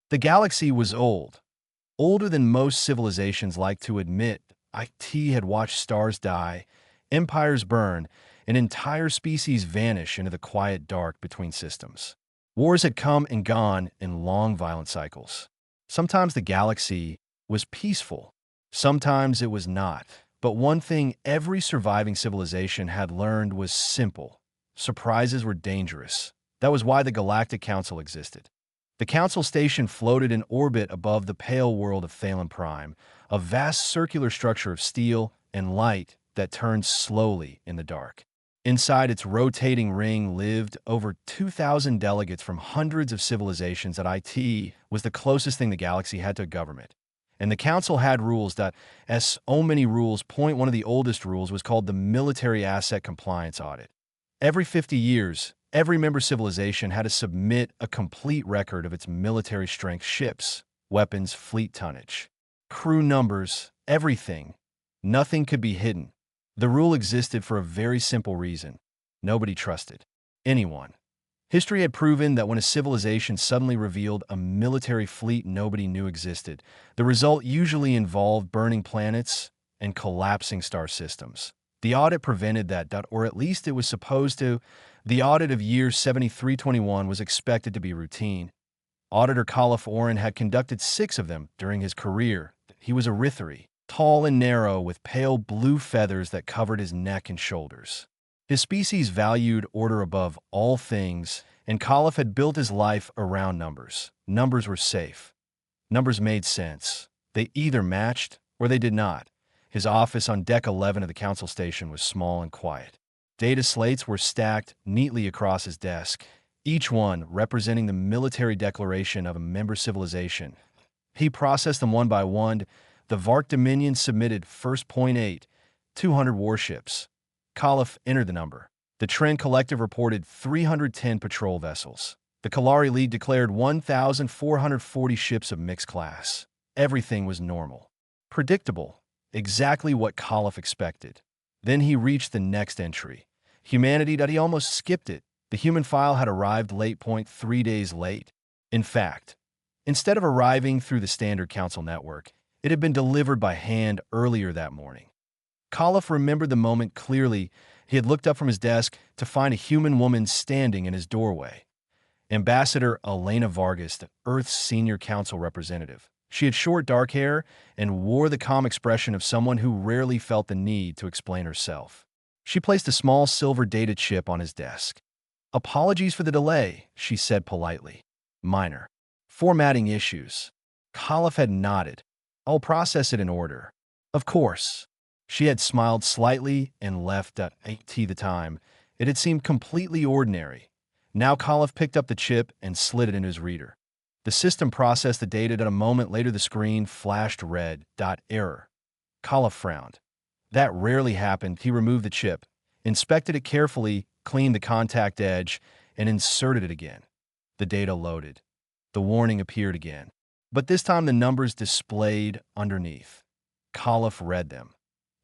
The galaxy was old, older than most civilizations like to admit. IT had watched stars die, empires burn, and entire species vanish into the quiet dark between systems. Wars had come and gone in long, violent cycles. Sometimes the galaxy was peaceful, sometimes it was not. But one thing every surviving civilization had learned was simple: surprises were dangerous. That was why the Galactic Council existed. The Council Station floated in orbit above the pale world of Thalen Prime, a vast circular structure of steel and light that turned slowly in the dark. Inside its rotating ring lived over 2,000 delegates from hundreds of civilizations. That IT was the closest thing the galaxy had to a government. And the council had rules that, as so many rules point, one of the oldest rules was called the Military Asset Compliance Audit. Every 50 years, every member civilization had to submit a complete record of its military strength: ships, weapons, fleet tonnage, crew numbers, everything. Nothing could be hidden. The rule existed for a very simple reason: nobody trusted anyone. History had proven that when a civilization suddenly revealed a military fleet nobody knew existed, the result usually involved burning planets and collapsing star systems. The audit prevented that, or at least it was supposed to. The audit of year 7321 was expected to be routine. Auditor Khalif Oren had conducted 6 of them during his career. He was a Rithari, tall and narrow, with pale blue feathers that covered his neck and shoulders. His species valued order above all things, and Khalif had built his life around numbers. Numbers were safe. Numbers made sense. They either matched or they did not. His office on Deck 11 of the Council Station was small and quiet. Data slates were stacked neatly across his desk, each one representing the military declaration of a member civilization. He processed them one by one. The Vark Dominion submitted first .8, 200 warships. Khalif entered the number. The Trend Collective reported 310 patrol vessels. The Kalari League declared 1,440 ships of mixed class. Everything was normal, predictable, exactly what Khalif expected. Then he reached the next entry. Humanity. He almost skipped it. The human file had arrived late. 3 days late. In fact, instead of arriving through the standard council network, it had been delivered by hand earlier that morning. Khalif remembered the moment clearly. He had looked up from his desk to find a human woman standing in his doorway. Ambassador Elena Vargas, the Earth's senior council representative. She had short dark hair and wore the calm expression of someone who rarely felt the need to explain herself. She placed a small silver data chip on his desk. "Apologies for the delay," she said politely. "Minor formatting issues." Khalif had nodded. "I'll process it in order." "Of course." She had smiled slightly and left at the time. It had seemed completely ordinary. Now Khalif picked up the chip and slid it into his reader. The system processed the data. A moment later, the screen flashed red. Error. Khalif frowned. That rarely happened. He removed the chip, inspected it carefully, cleaned the contact edge, and inserted it again. The data loaded. The warning appeared again. But this time the numbers displayed underneath. Khalif read them.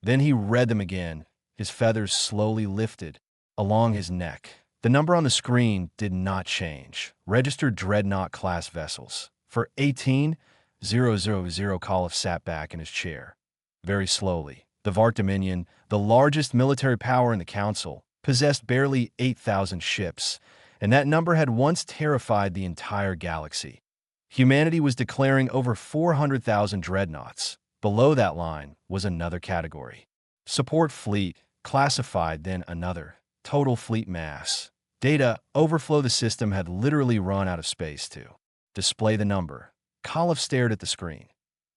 Then he read them again. His feathers slowly lifted along his neck. The number on the screen did not change. Registered Dreadnought class vessels. For 18,000, Khalif sat back in his chair. Very slowly. The Vark Dominion, the largest military power in the Council, possessed barely 8,000 ships, and that number had once terrified the entire galaxy. Humanity was declaring over 400,000 dreadnoughts. Below that line was another category. Support fleet, classified, then another. Total fleet mass. Data overflow. The system had literally run out of space to display the number. Khalif stared at the screen.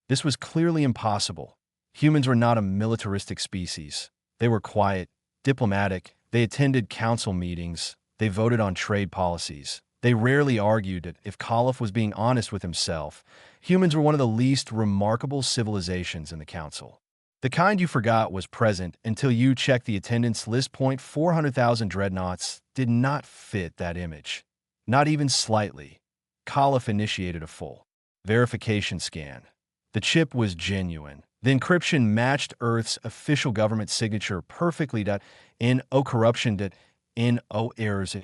This was clearly impossible. Humans were not a militaristic species. They were quiet, diplomatic. They attended council meetings. They voted on trade policies. They rarely argued it. If Khalif was being honest with himself, humans were one of the least remarkable civilizations in the council. The kind you forgot was present until you checked the attendance list. 400,000 dreadnoughts did not fit that image. Not even slightly. Khalif initiated a full verification scan. The chip was genuine. The encryption matched Earth's official government signature perfectly. No corruption, no errors,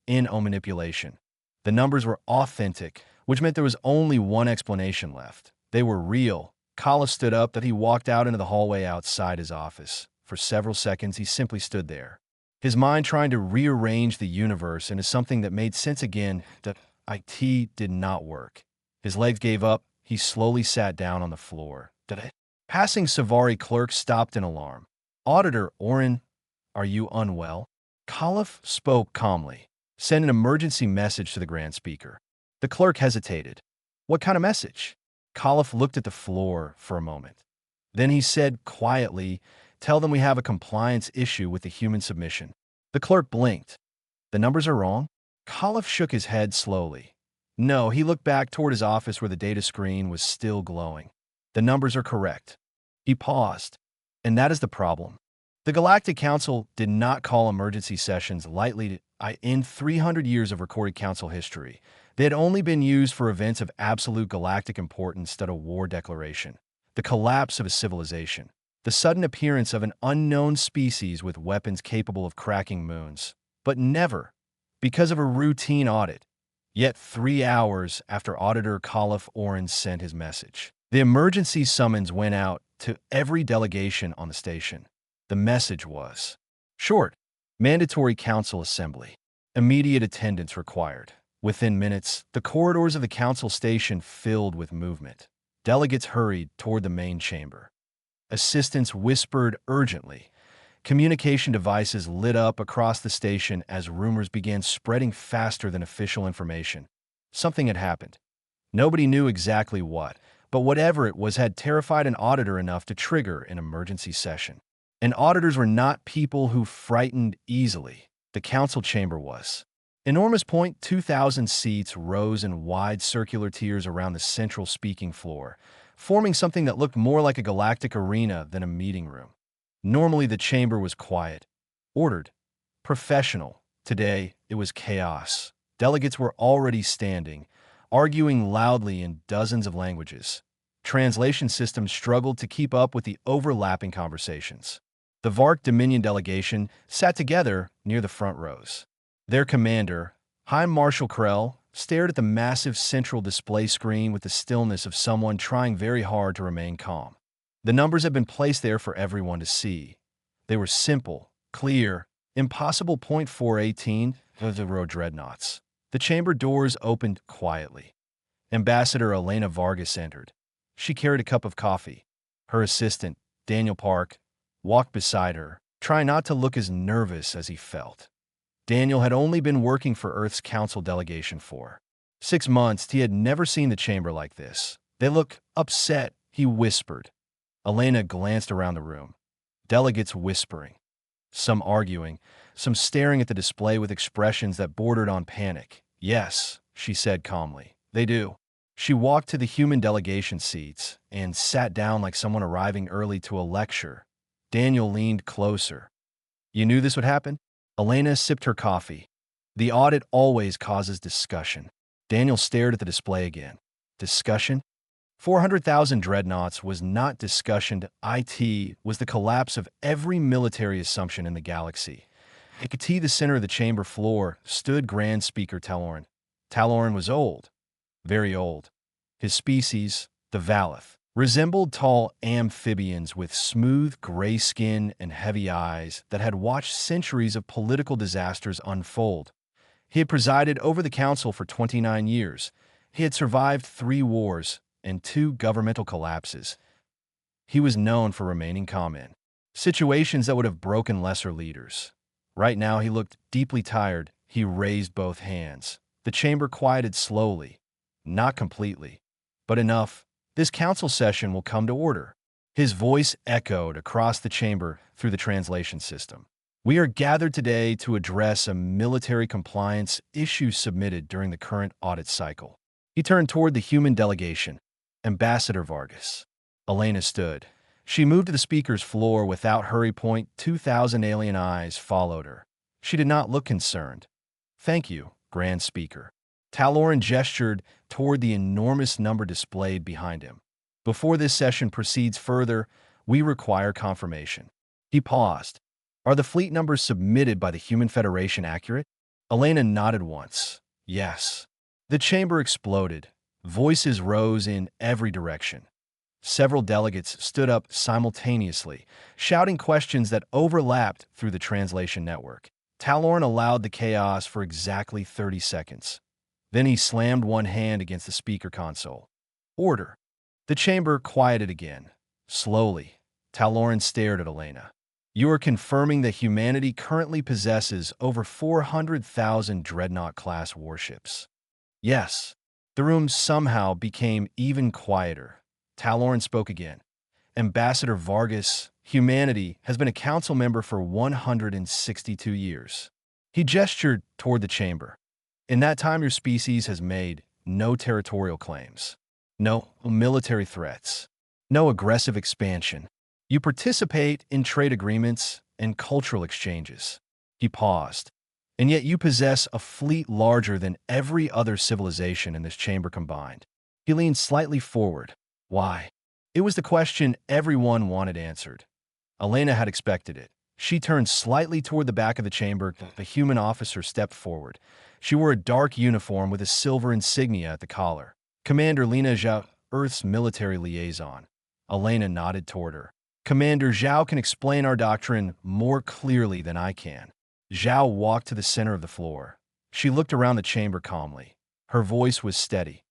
no manipulation. The numbers were authentic. which meant there was only one explanation left. They were real. Kala stood up that he walked out into the hallway outside his office. For several seconds, he simply stood there, his mind trying to rearrange the universe into something that made sense again. The IT did not work. His legs gave up. He slowly sat down on the floor. Passing Savari clerk stopped in alarm. Auditor Oren, are you unwell? Khalif spoke calmly. Send an emergency message to the grand speaker. The clerk hesitated. What kind of message? Khalif looked at the floor for a moment. Then he said quietly, tell them we have a compliance issue with the human submission. The clerk blinked. The numbers are wrong? Khalif shook his head slowly. No, he looked back toward his office where the data screen was still glowing. The numbers are correct. He paused. And that is the problem. The Galactic Council did not call emergency sessions lightly. In 300 years of recorded council history, they had only been used for events of absolute galactic importance instead of war declaration, the collapse of a civilization, the sudden appearance of an unknown species with weapons capable of cracking moons, but never because of a routine audit. Yet 3 hours after Auditor Khalif Oren sent his message, the emergency summons went out to every delegation on the station. The message was short, mandatory council assembly, immediate attendance required. Within minutes, the corridors of the council station filled with movement. Delegates hurried toward the main chamber. Assistants whispered urgently. Communication devices lit up across the station as rumors began spreading faster than official information. Something had happened. Nobody knew exactly what, but whatever it was had terrified an auditor enough to trigger an emergency session. And auditors were not people who frightened easily. The council chamber was. Enormous 2,000 seats rose in wide circular tiers around the central speaking floor, forming something that looked more like a galactic arena than a meeting room. Normally, the chamber was quiet, ordered, professional. Today, it was chaos. Delegates were already standing, arguing loudly in dozens of languages. Translation systems struggled to keep up with the overlapping conversations. The Vark Dominion delegation sat together near the front rows. Their commander, High Marshal Krell, stared at the massive central display screen with the stillness of someone trying very hard to remain calm. The numbers had been placed there for everyone to see. They were simple, clear, impossible. 418 of the row Dreadnoughts. The chamber doors opened quietly. Ambassador Elena Vargas entered. She carried a cup of coffee. Her assistant, Daniel Park, walked beside her, trying not to look as nervous as he felt. Daniel had only been working for Earth's council delegation for 6 months. He had never seen the chamber like this. They look upset, he whispered. Elena glanced around the room. Delegates whispering. Some arguing, some staring at the display with expressions that bordered on panic. Yes, she said calmly. They do. She walked to the human delegation seats and sat down like someone arriving early to a lecture. Daniel leaned closer. You knew this would happen? Elena sipped her coffee. The audit always causes discussion. Daniel stared at the display again. Discussion? 400,000 dreadnoughts was not discussion. IT was the collapse of every military assumption in the galaxy. At the center of the chamber floor stood Grand Speaker Taloran. Taloran was old, very old. His species, the Valith, resembled tall amphibians with smooth gray skin and heavy eyes that had watched centuries of political disasters unfold. He had presided over the council for 29 years. He had survived 3 wars and 2 governmental collapses. He was known for remaining calm in situations that would have broken lesser leaders. Right now, he looked deeply tired. He raised both hands. The chamber quieted slowly, not completely, but enough. This council session will come to order. His voice echoed across the chamber through the translation system. We are gathered today to address a military compliance issue submitted during the current audit cycle. He turned toward the human delegation. Ambassador Vargas. Elena stood. She moved to the speaker's floor without hurry. 2,000 alien eyes followed her. She did not look concerned. Thank you, Grand Speaker. Taloran gestured toward the enormous number displayed behind him. Before this session proceeds further, we require confirmation. He paused. Are the fleet numbers submitted by the Human Federation accurate? Elena nodded once. Yes. The chamber exploded. Voices rose in every direction. Several delegates stood up simultaneously, shouting questions that overlapped through the translation network. Talorn allowed the chaos for exactly 30 seconds. Then he slammed one hand against the speaker console. Order. The chamber quieted again. Slowly, Talorn stared at Elena. You are confirming that humanity currently possesses over 400,000 Dreadnought-class warships. Yes. The room somehow became even quieter. Talorn spoke again. Ambassador Vargas, humanity has been a council member for 162 years. He gestured toward the chamber. In that time, your species has made no territorial claims, no military threats, no aggressive expansion. You participate in trade agreements and cultural exchanges. He paused. And yet you possess a fleet larger than every other civilization in this chamber combined. He leaned slightly forward. Why? It was the question everyone wanted answered. Elena had expected it. She turned slightly toward the back of the chamber. The human officer stepped forward. She wore a dark uniform with a silver insignia at the collar. Commander Lena Zhao, Earth's military liaison. Elena nodded toward her. Commander Zhao can explain our doctrine more clearly than I can. Zhao walked to the center of the floor. She looked around the chamber calmly. Her voice was steady.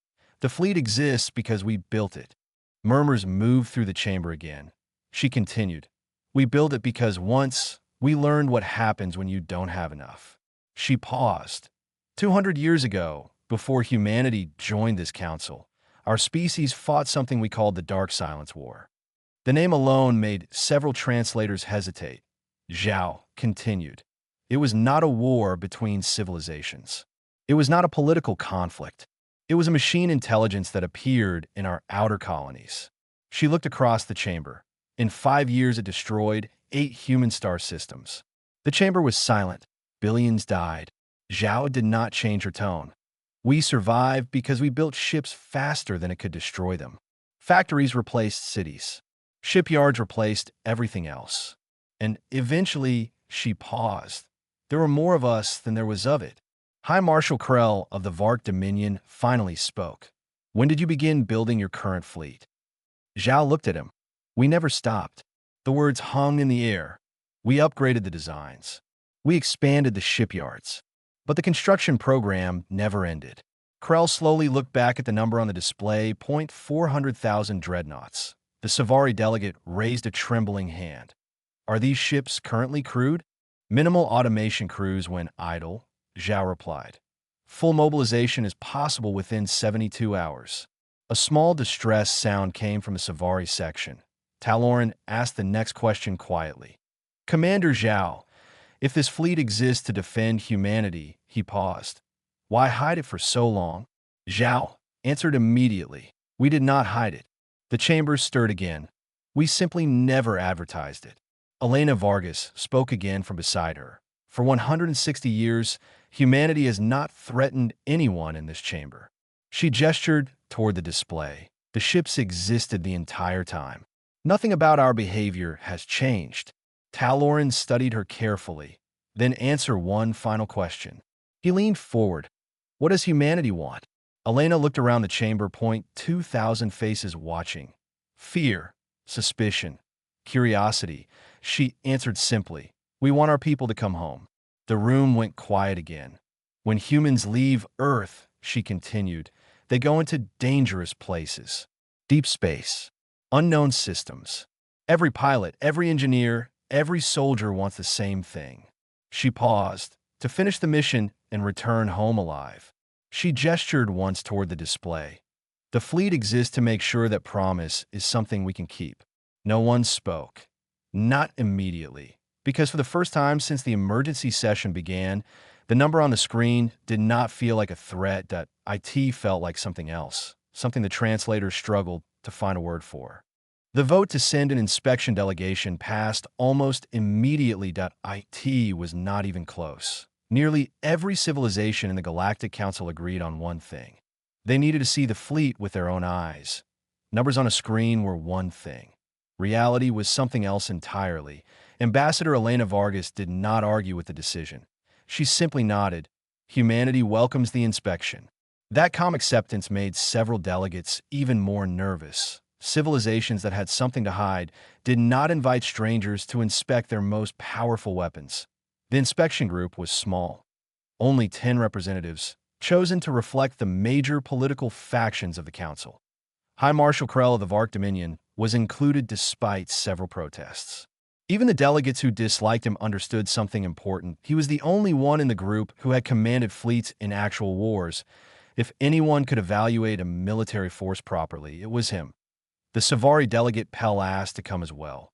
The fleet exists because we built it. Murmurs moved through the chamber again. She continued. We built it because once we learned what happens when you don't have enough. She paused. 200 years ago, before humanity joined this council, our species fought something we called the Dark Silence War. The name alone made several translators hesitate. Zhao continued. It was not a war between civilizations. It was not a political conflict. It was a machine intelligence that appeared in our outer colonies. She looked across the chamber. In 5 years, it destroyed 8 human star systems. The chamber was silent. Billions died. Zhao did not change her tone. We survived because we built ships faster than it could destroy them. Factories replaced cities. Shipyards replaced everything else. And eventually, she paused. There were more of us than there was of it. High Marshal Krell of the Vark Dominion finally spoke. When did you begin building your current fleet? Zhao looked at him. We never stopped. The words hung in the air. We upgraded the designs. We expanded the shipyards. But the construction program never ended. Krell slowly looked back at the number on the display, 400,000 Dreadnoughts. The Savari delegate raised a trembling hand. Are these ships currently crewed? Minimal automation crews when idle, Zhao replied. Full mobilization is possible within 72 hours. A small distress sound came from the Savari section. Talorn asked the next question quietly. Commander Zhao, if this fleet exists to defend humanity, he paused. Why hide it for so long? Zhao answered immediately. We did not hide it. The chamber stirred again. We simply never advertised it. Elena Vargas spoke again from beside her. For 160 years, humanity has not threatened anyone in this chamber. She gestured toward the display. The ships existed the entire time. Nothing about our behavior has changed. Talorn studied her carefully, then answered one final question. He leaned forward. What does humanity want? Elena looked around the chamber, 2,000 faces watching. Fear, suspicion, curiosity. She answered simply, we want our people to come home. The room went quiet again. When humans leave Earth, she continued, they go into dangerous places. Deep space, unknown systems. Every pilot, every engineer, every soldier wants the same thing. She paused, to finish the mission and return home alive. She gestured once toward the display. The fleet exists to make sure that promise is something we can keep. No one spoke. Not immediately, because for the first time since the emergency session began, the number on the screen did not feel like a threat. That IT felt like something else, something the translators struggled to find a word for. The vote to send an inspection delegation passed almost immediately. IT was not even close. Nearly every civilization in the Galactic Council agreed on one thing. They needed to see the fleet with their own eyes. Numbers on a screen were one thing. Reality was something else entirely. Ambassador Elena Vargas did not argue with the decision. She simply nodded. Humanity welcomes the inspection. That calm acceptance made several delegates even more nervous. Civilizations that had something to hide did not invite strangers to inspect their most powerful weapons. The inspection group was small, only 10 representatives, chosen to reflect the major political factions of the council. High Marshal Krell of the Vark Dominion was included despite several protests. Even the delegates who disliked him understood something important. He was the only one in the group who had commanded fleets in actual wars. If anyone could evaluate a military force properly, it was him. The Savari delegate Pell asked to come as well.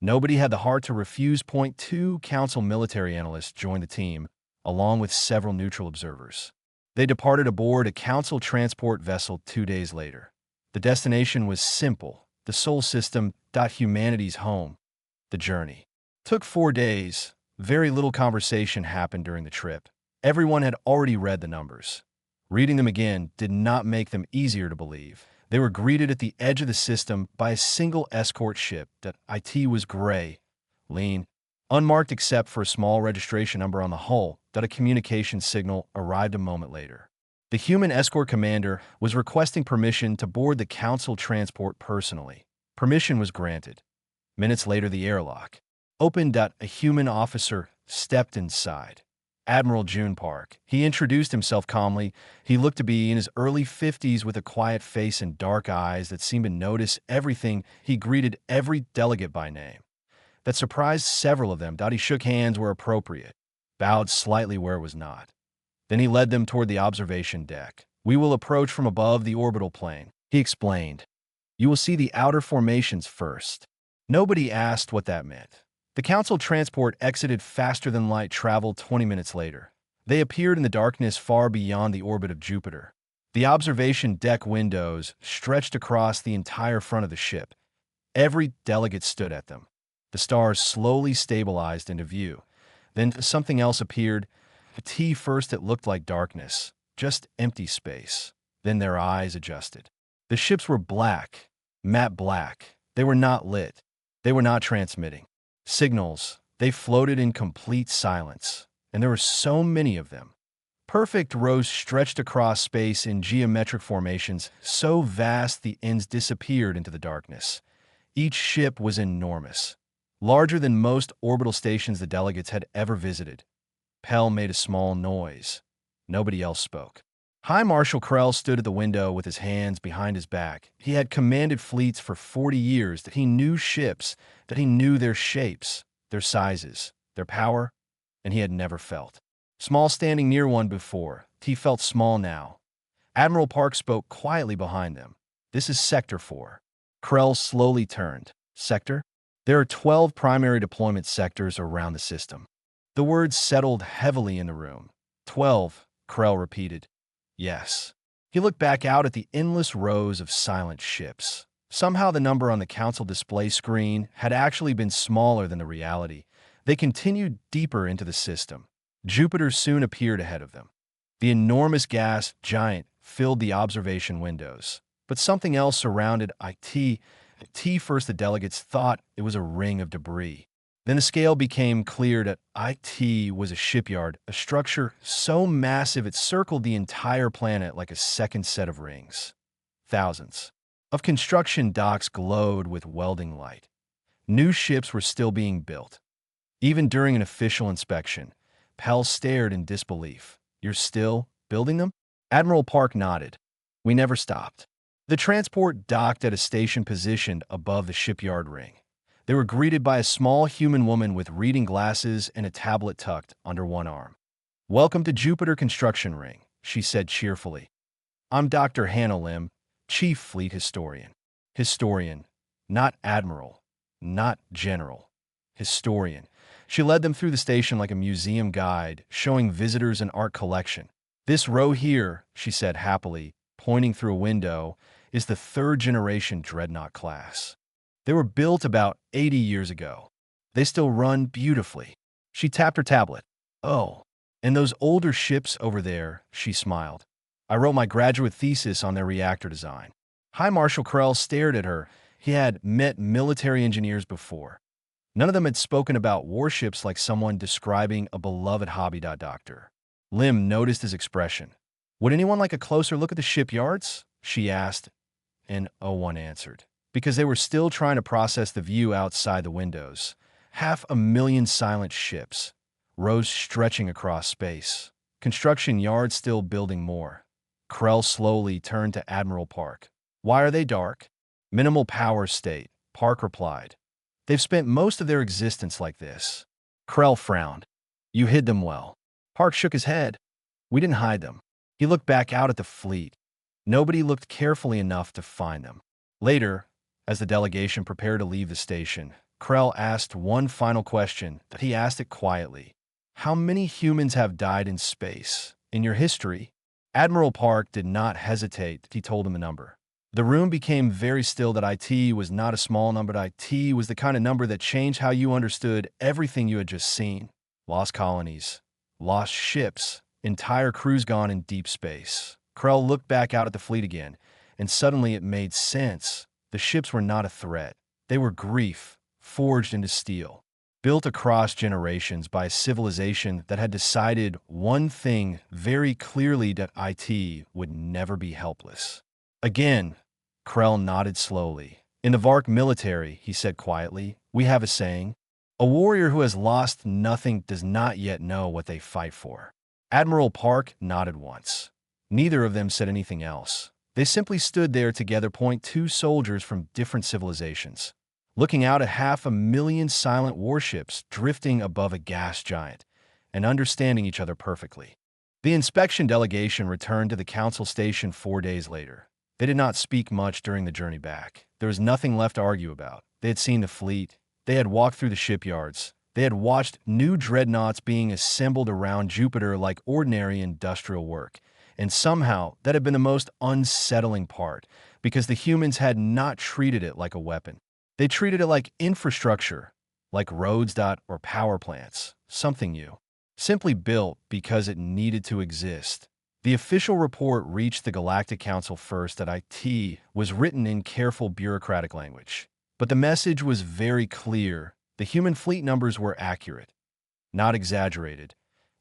Nobody had the heart to refuse. Point two council military analysts joined the team, along with several neutral observers. They departed aboard a council transport vessel 2 days later. The destination was simple, the Sol system, humanity's home. The journey took 4 days. Very little conversation happened during the trip. Everyone had already read the numbers. Reading them again did not make them easier to believe. They were greeted at the edge of the system by a single escort ship that IT was gray, lean, unmarked except for a small registration number on the hull. That a communication signal arrived a moment later. The human escort commander was requesting permission to board the council transport personally. Permission was granted. Minutes later, the airlock opened. A human officer stepped inside. Admiral June Park. He introduced himself calmly. He looked to be in his early 50s with a quiet face and dark eyes that seemed to notice everything. He greeted every delegate by name. That surprised several of them. He shook hands where appropriate, bowed slightly where it was not. Then he led them toward the observation deck. We will approach from above the orbital plane, he explained. You will see the outer formations first. Nobody asked what that meant. The council transport exited faster than light travel 20 minutes later. They appeared in the darkness far beyond the orbit of Jupiter. The observation deck windows stretched across the entire front of the ship. Every delegate stood at them. The stars slowly stabilized into view. Then something else appeared. First it looked like darkness, just empty space. Then their eyes adjusted. The ships were black, matte black. They were not lit. They were not transmitting signals. They floated in complete silence, and there were so many of them. Perfect rows stretched across space in geometric formations, so vast the ends disappeared into the darkness. Each ship was enormous, larger than most orbital stations the delegates had ever visited. Pell made a small noise. Nobody else spoke. High Marshal Krell stood at the window with his hands behind his back. He had commanded fleets for 40 years, that he knew ships, that he knew their shapes, their sizes, their power, and he had never felt small standing near one before. He felt small now. Admiral Park spoke quietly behind them. This is Sector 4. Krell slowly turned. Sector? There are 12 primary deployment sectors around the system. The words settled heavily in the room. 12, Krell repeated. Yes. He looked back out at the endless rows of silent ships. Somehow the number on the council display screen had actually been smaller than the reality. They continued deeper into the system. Jupiter soon appeared ahead of them. The enormous gas giant filled the observation windows. But something else surrounded IT. First the delegates thought it was a ring of debris. Then the scale became clear that IT was a shipyard, a structure so massive it circled the entire planet like a second set of rings. Thousands of construction docks glowed with welding light. New ships were still being built. Even during an official inspection, Pell stared in disbelief. You're still building them? Admiral Park nodded. We never stopped. The transport docked at a station positioned above the shipyard ring. They were greeted by a small human woman with reading glasses and a tablet tucked under one arm. Welcome to Jupiter Construction Ring, she said cheerfully. I'm Dr. Hannah Lim, Chief Fleet Historian. Historian, not Admiral, not General. Historian. She led them through the station like a museum guide, showing visitors an art collection. This row here, she said happily, pointing through a window, is the third-generation Dreadnought class. They were built about 80 years ago. They still run beautifully. She tapped her tablet. Oh, and those older ships over there, she smiled. I wrote my graduate thesis on their reactor design. High Marshal Krell stared at her. He had met military engineers before. None of them had spoken about warships like someone describing a beloved hobby. Lim noticed his expression. Would anyone like a closer look at the shipyards? She asked, and no one answered, because they were still trying to process the view outside the windows. 500,000 silent ships, rows stretching across space. Construction yards still building more. Krell slowly turned to Admiral Park. Why are they dark? Minimal power state, Park replied. They've spent most of their existence like this. Krell frowned. You hid them well. Park shook his head. We didn't hide them. He looked back out at the fleet. Nobody looked carefully enough to find them. Later, as the delegation prepared to leave the station, Krell asked one final question, that he asked it quietly. How many humans have died in space? In your history? Admiral Park did not hesitate. He told him a number. The room became very still. That IT was not a small number. IT was the kind of number that changed how you understood everything you had just seen. Lost colonies, lost ships, entire crews gone in deep space. Krell looked back out at the fleet again, and suddenly it made sense. The ships were not a threat. They were grief, forged into steel, built across generations by a civilization that had decided one thing very clearly, that IT would never be helpless. Again, Krell nodded slowly. In the Vark military, he said quietly, we have a saying, a warrior who has lost nothing does not yet know what they fight for. Admiral Park nodded once. Neither of them said anything else. They simply stood there together, two soldiers from different civilizations, looking out at 500,000 silent warships drifting above a gas giant, and understanding each other perfectly. The inspection delegation returned to the council station 4 days later. They did not speak much during the journey back. There was nothing left to argue about. They had seen the fleet. They had walked through the shipyards. They had watched new dreadnoughts being assembled around Jupiter like ordinary industrial work. And somehow, that had been the most unsettling part, because the humans had not treated it like a weapon. They treated it like infrastructure, like roads or power plants, something new, simply built because it needed to exist. The official report reached the Galactic Council first. That IT was written in careful bureaucratic language. But the message was very clear. The human fleet numbers were accurate, not exaggerated,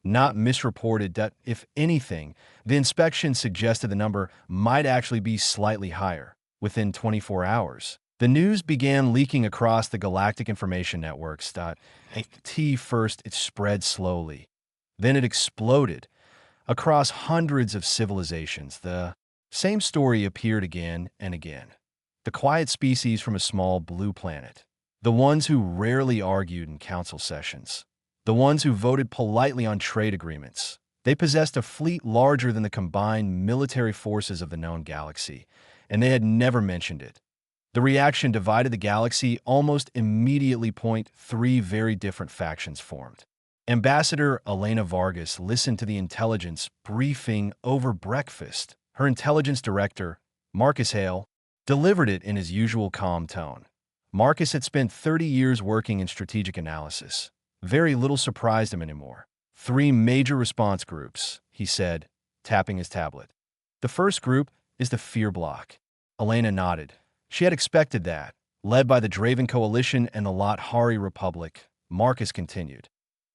not misreported. That, if anything, the inspection suggested the number might actually be slightly higher. Within 24 hours, the news began leaking across the galactic information networks. IT first, it spread slowly. Then it exploded. Across hundreds of civilizations, the same story appeared again and again. The quiet species from a small blue planet. The ones who rarely argued in council sessions. The ones who voted politely on trade agreements. They possessed a fleet larger than the combined military forces of the known galaxy, and they had never mentioned it. The reaction divided the galaxy almost immediately. Three very different factions formed. Ambassador Elena Vargas listened to the intelligence briefing over breakfast. Her intelligence director, Marcus Hale, delivered it in his usual calm tone. Marcus had spent 30 years working in strategic analysis. Very little surprised him anymore. 3 major response groups, he said, tapping his tablet. The first group is the Fear Bloc. Elena nodded. She had expected that. Led by the Draven Coalition and the Lothari Republic, Marcus continued.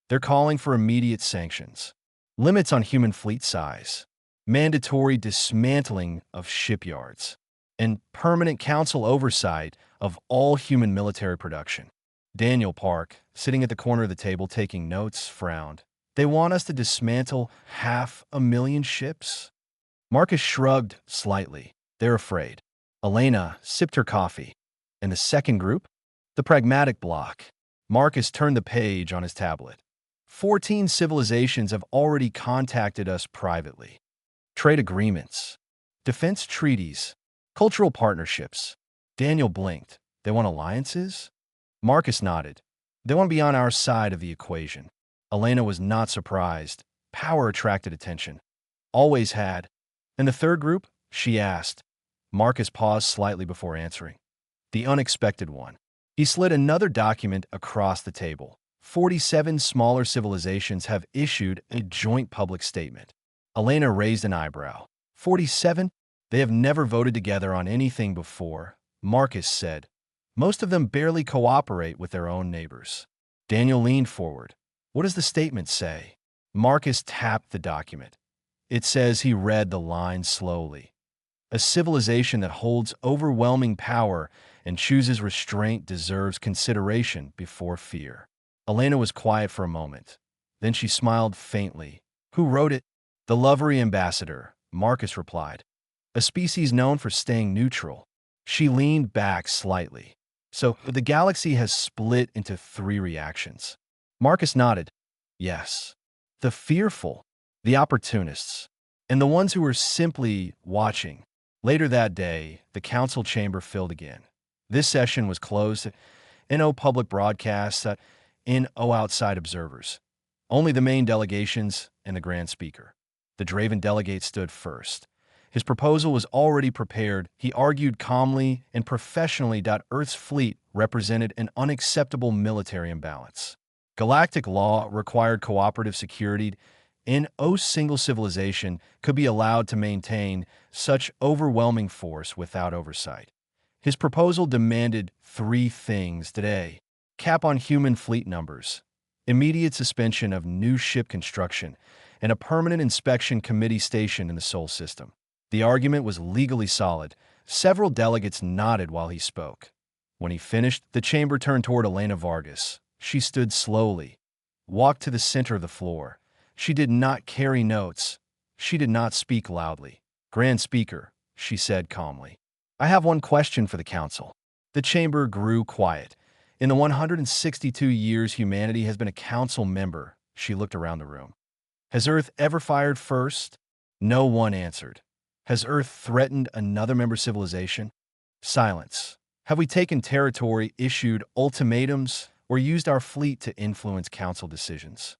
They're calling for immediate sanctions, limits on human fleet size, mandatory dismantling of shipyards, and permanent council oversight of all human military production. Daniel Park, sitting at the corner of the table taking notes, frowned. They want us to dismantle 500,000 ships? Marcus shrugged slightly. They're afraid. Elena sipped her coffee. And the second group? The Pragmatic Bloc. Marcus turned the page on his tablet. 14 civilizations have already contacted us privately. Trade agreements, defense treaties, cultural partnerships. Daniel blinked. They want alliances? Marcus nodded. They want to be on our side of the equation. Elena was not surprised. Power attracted attention. Always had. And the third group? She asked. Marcus paused slightly before answering. The unexpected one. He slid another document across the table. 47 smaller civilizations have issued a joint public statement. Elena raised an eyebrow. 47? They have never voted together on anything before, Marcus said. Most of them barely cooperate with their own neighbors. Daniel leaned forward. What does the statement say? Marcus tapped the document. It says he read the line slowly. A civilization that holds overwhelming power and chooses restraint deserves consideration before fear. Elena was quiet for a moment. Then she smiled faintly. Who wrote it? The Lovery Ambassador, Marcus replied. A species known for staying neutral. She leaned back slightly. So, the galaxy has split into 3 reactions. Marcus nodded. Yes. The fearful, the opportunists, and the ones who were simply watching. Later that day, the council chamber filled again. This session was closed. No public broadcasts. No outside observers. Only the main delegations and the Grand Speaker. The Draven delegate stood first. His proposal was already prepared. He argued calmly and professionally that Earth's fleet represented an unacceptable military imbalance. Galactic law required cooperative security, and no single civilization could be allowed to maintain such overwhelming force without oversight. His proposal demanded 3 things today: cap on human fleet numbers, immediate suspension of new ship construction, and a permanent inspection committee stationed in the Sol system. The argument was legally solid. Several delegates nodded while he spoke. When he finished, the chamber turned toward Elena Vargas. She stood slowly, walked to the center of the floor. She did not carry notes. She did not speak loudly. Grand Speaker, she said calmly, I have one question for the council. The chamber grew quiet. In the 162 years humanity has been a council member, she looked around the room. Has Earth ever fired first? No one answered. Has Earth threatened another member civilization? Silence. Have we taken territory, issued ultimatums, or used our fleet to influence council decisions?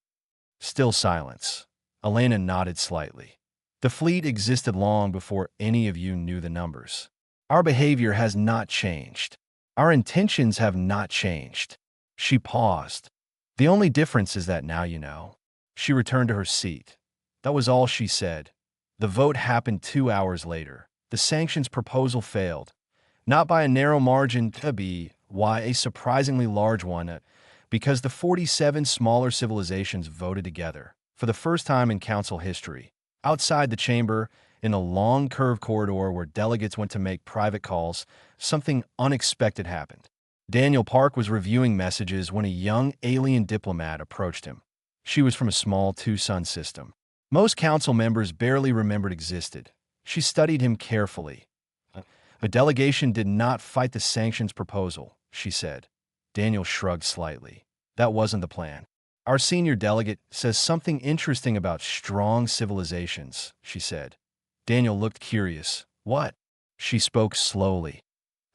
Still silence. Elena nodded slightly. The fleet existed long before any of you knew the numbers. Our behavior has not changed. Our intentions have not changed. She paused. The only difference is that now you know. She returned to her seat. That was all she said. The vote happened 2 hours later. The sanctions proposal failed. Not by a narrow margin, why a surprisingly large one, because the 47 smaller civilizations voted together. For the first time in council history. Outside the chamber, in a long curved corridor where delegates went to make private calls, something unexpected happened. Daniel Park was reviewing messages when a young alien diplomat approached him. She was from a small 2-sun system. Most council members barely remembered existed. She studied him carefully. The delegation did not fight the sanctions proposal, she said. Daniel shrugged slightly. That wasn't the plan. Our senior delegate says something interesting about strong civilizations, she said. Daniel looked curious. What? She spoke slowly.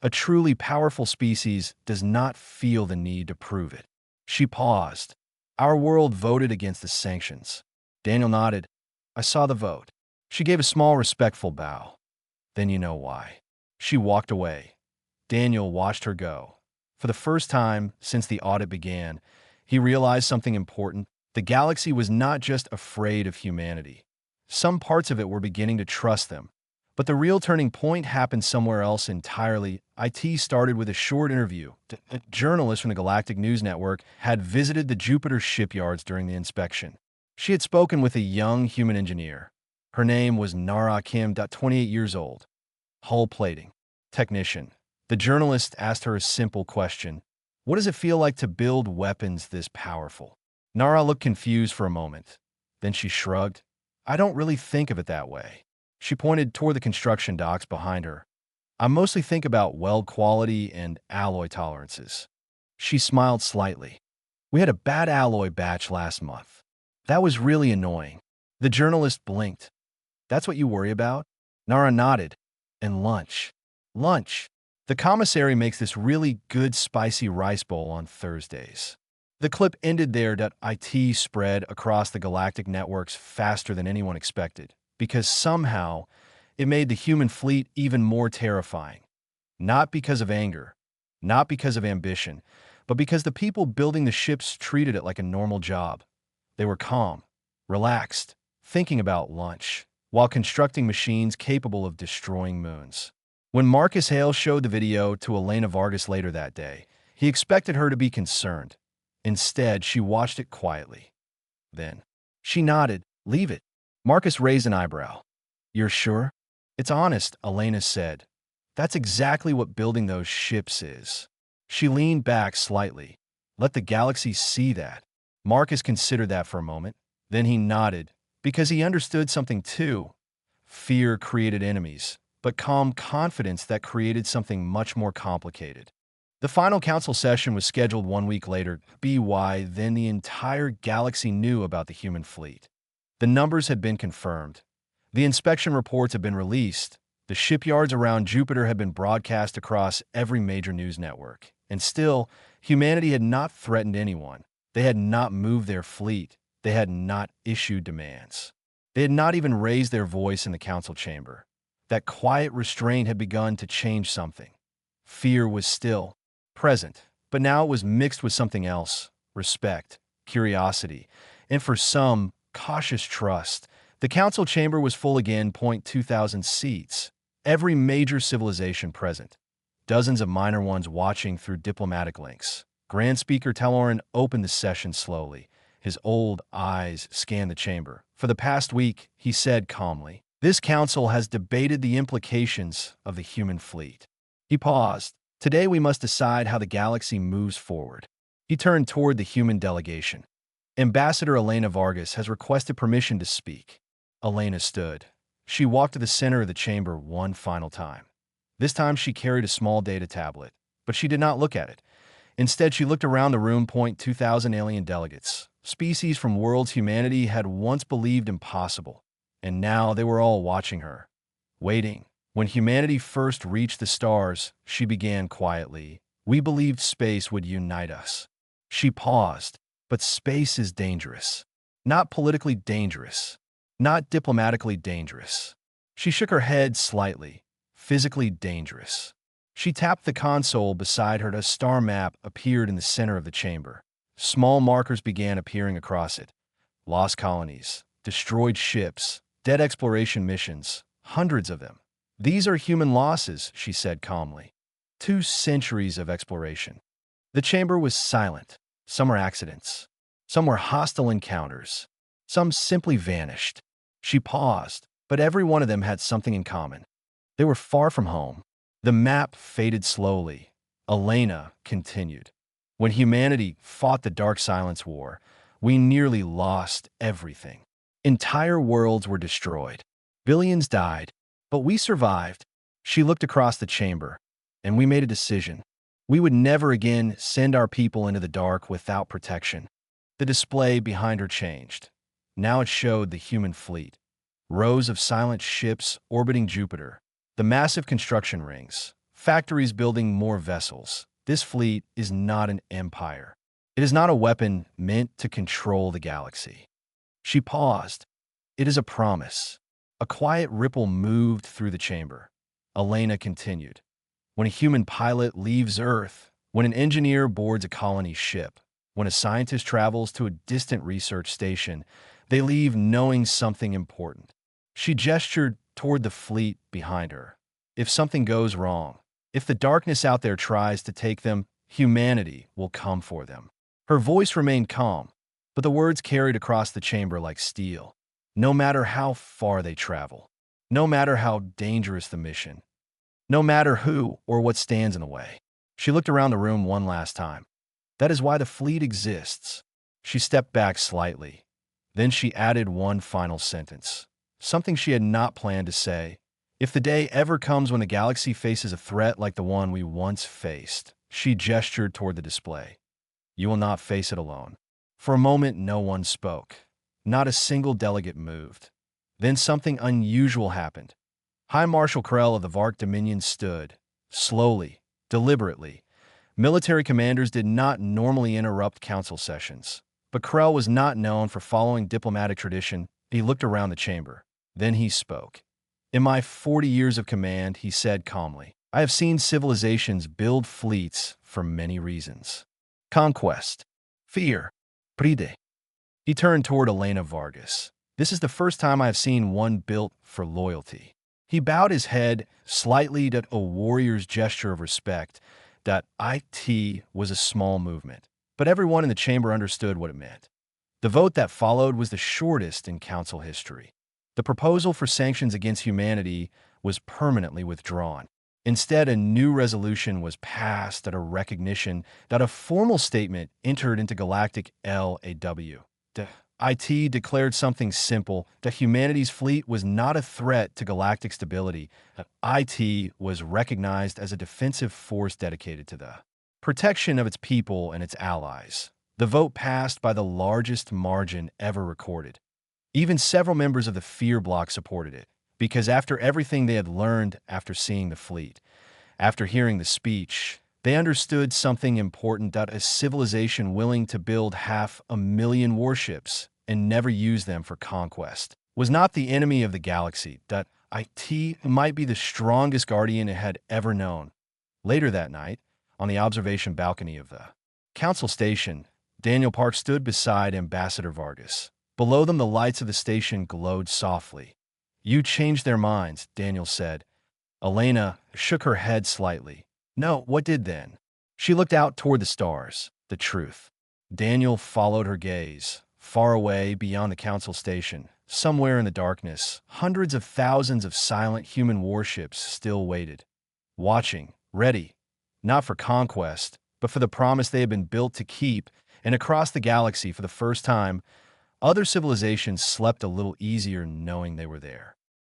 A truly powerful species does not feel the need to prove it. She paused. Our world voted against the sanctions. Daniel nodded. I saw the vote. She gave a small, respectful bow. Then you know why. She walked away. Daniel watched her go. For the first time since the audit began, he realized something important. The galaxy was not just afraid of humanity. Some parts of it were beginning to trust them. But the real turning point happened somewhere else entirely. IT started with a short interview. A journalist from the Galactic News Network had visited the Jupiter shipyards during the inspection. She had spoken with a young human engineer. Her name was Nara Kim, 28 years old. Hull plating. Technician. The journalist asked her a simple question. What does it feel like to build weapons this powerful? Nara looked confused for a moment. Then she shrugged. I don't really think of it that way. She pointed toward the construction docks behind her. I mostly think about weld quality and alloy tolerances. She smiled slightly. We had a bad alloy batch last month. That was really annoying. The journalist blinked. That's what you worry about? Nara nodded. And lunch. Lunch. The commissary makes this really good spicy rice bowl on Thursdays. The clip ended there. IT spread across the galactic networks faster than anyone expected, because somehow it made the human fleet even more terrifying. Not because of anger, not because of ambition, but because the people building the ships treated it like a normal job. They were calm, relaxed, thinking about lunch, while constructing machines capable of destroying moons. When Marcus Hale showed the video to Elena Vargas later that day, he expected her to be concerned. Instead, she watched it quietly. Then, she nodded. Leave it. Marcus raised an eyebrow. You're sure? It's honest, Elena said. That's exactly what building those ships is. She leaned back slightly. Let the galaxy see that. Marcus considered that for a moment. Then he nodded, because he understood something too. Fear created enemies, but calm confidence that created something much more complicated. The final council session was scheduled 1 week later, then the entire galaxy knew about the human fleet. The numbers had been confirmed. The inspection reports had been released. The shipyards around Jupiter had been broadcast across every major news network. And still, humanity had not threatened anyone. They had not moved their fleet. They had not issued demands. They had not even raised their voice in the council chamber. That quiet restraint had begun to change something. Fear was still present, but now it was mixed with something else: respect, curiosity, and for some, cautious trust. The council chamber was full again, 2,000 seats. Every major civilization present. Dozens of minor ones watching through diplomatic links. Grand Speaker Telerin opened the session slowly. His old eyes scanned the chamber. For the past week, he said calmly, this council has debated the implications of the human fleet. He paused. Today we must decide how the galaxy moves forward. He turned toward the human delegation. Ambassador Elena Vargas has requested permission to speak. Elena stood. She walked to the center of the chamber one final time. This time she carried a small data tablet, but she did not look at it. Instead, she looked around the room. 2,000 alien delegates, species from worlds humanity had once believed impossible, and now they were all watching her, waiting. When humanity first reached the stars, she began quietly. We believed space would unite us. She paused. But space is dangerous. Not politically dangerous. Not diplomatically dangerous. She shook her head slightly. Physically dangerous. She tapped the console beside her. A star map appeared in the center of the chamber. Small markers began appearing across it. Lost colonies, destroyed ships, dead exploration missions, hundreds of them. These are human losses, she said calmly. 2 centuries of exploration. The chamber was silent. Some were accidents. Some were hostile encounters. Some simply vanished. She paused, but every one of them had something in common. They were far from home. The map faded slowly. Elena continued. When humanity fought the Dark Silence War, we nearly lost everything. Entire worlds were destroyed. Billions died, but we survived. She looked across the chamber, and we made a decision. We would never again send our people into the dark without protection. The display behind her changed. Now it showed the human fleet. Rows of silent ships orbiting Jupiter. The massive construction rings. Factories building more vessels. This fleet is not an empire. It is not a weapon meant to control the galaxy. She paused. It is a promise. A quiet ripple moved through the chamber. Elena continued. When a human pilot leaves Earth, when an engineer boards a colony ship, when a scientist travels to a distant research station, they leave knowing something important. She gestured toward the fleet behind her. If something goes wrong, if the darkness out there tries to take them, humanity will come for them. Her voice remained calm, but the words carried across the chamber like steel. No matter how far they travel, no matter how dangerous the mission, no matter who or what stands in the way. She looked around the room one last time. That is why the fleet exists. She stepped back slightly. Then she added one final sentence, something she had not planned to say. If the day ever comes when the galaxy faces a threat like the one we once faced, she gestured toward the display. You will not face it alone. For a moment, no one spoke. Not a single delegate moved. Then something unusual happened. High Marshal Krell of the Vark Dominion stood, slowly, deliberately. Military commanders did not normally interrupt council sessions, but Krell was not known for following diplomatic tradition. He looked around the chamber. Then he spoke. In my 40 years of command, he said calmly, I have seen civilizations build fleets for many reasons. Conquest, fear, pride. He turned toward Elena Vargas. This is the first time I have seen one built for loyalty. He bowed his head slightly to a warrior's gesture of respect. That it was a small movement, but everyone in the chamber understood what it meant. The vote that followed was the shortest in council history. The proposal for sanctions against humanity was permanently withdrawn. Instead, a new resolution was passed at a recognition that a formal statement entered into Galactic LAW. The IT declared something simple, that humanity's fleet was not a threat to galactic stability. IT was recognized as a defensive force dedicated to the protection of its people and its allies. The vote passed by the largest margin ever recorded. Even several members of the Fear Bloc supported it, because after everything they had learned after seeing the fleet, after hearing the speech, they understood something important, that a civilization willing to build 500,000 warships and never use them for conquest was not the enemy of the galaxy, that IT might be the strongest guardian it had ever known. Later that night, on the observation balcony of the Council Station, Daniel Park stood beside Ambassador Vargas. Below them, the lights of the station glowed softly. "You changed their minds," Daniel said. Elena shook her head slightly. "No, what did then?" She looked out toward the stars. "The truth." Daniel followed her gaze. Far away, beyond the Council Station, somewhere in the darkness, hundreds of thousands of silent human warships still waited, watching, ready, not for conquest, but for the promise they had been built to keep. And across the galaxy, for the first time, other civilizations slept a little easier knowing they were there.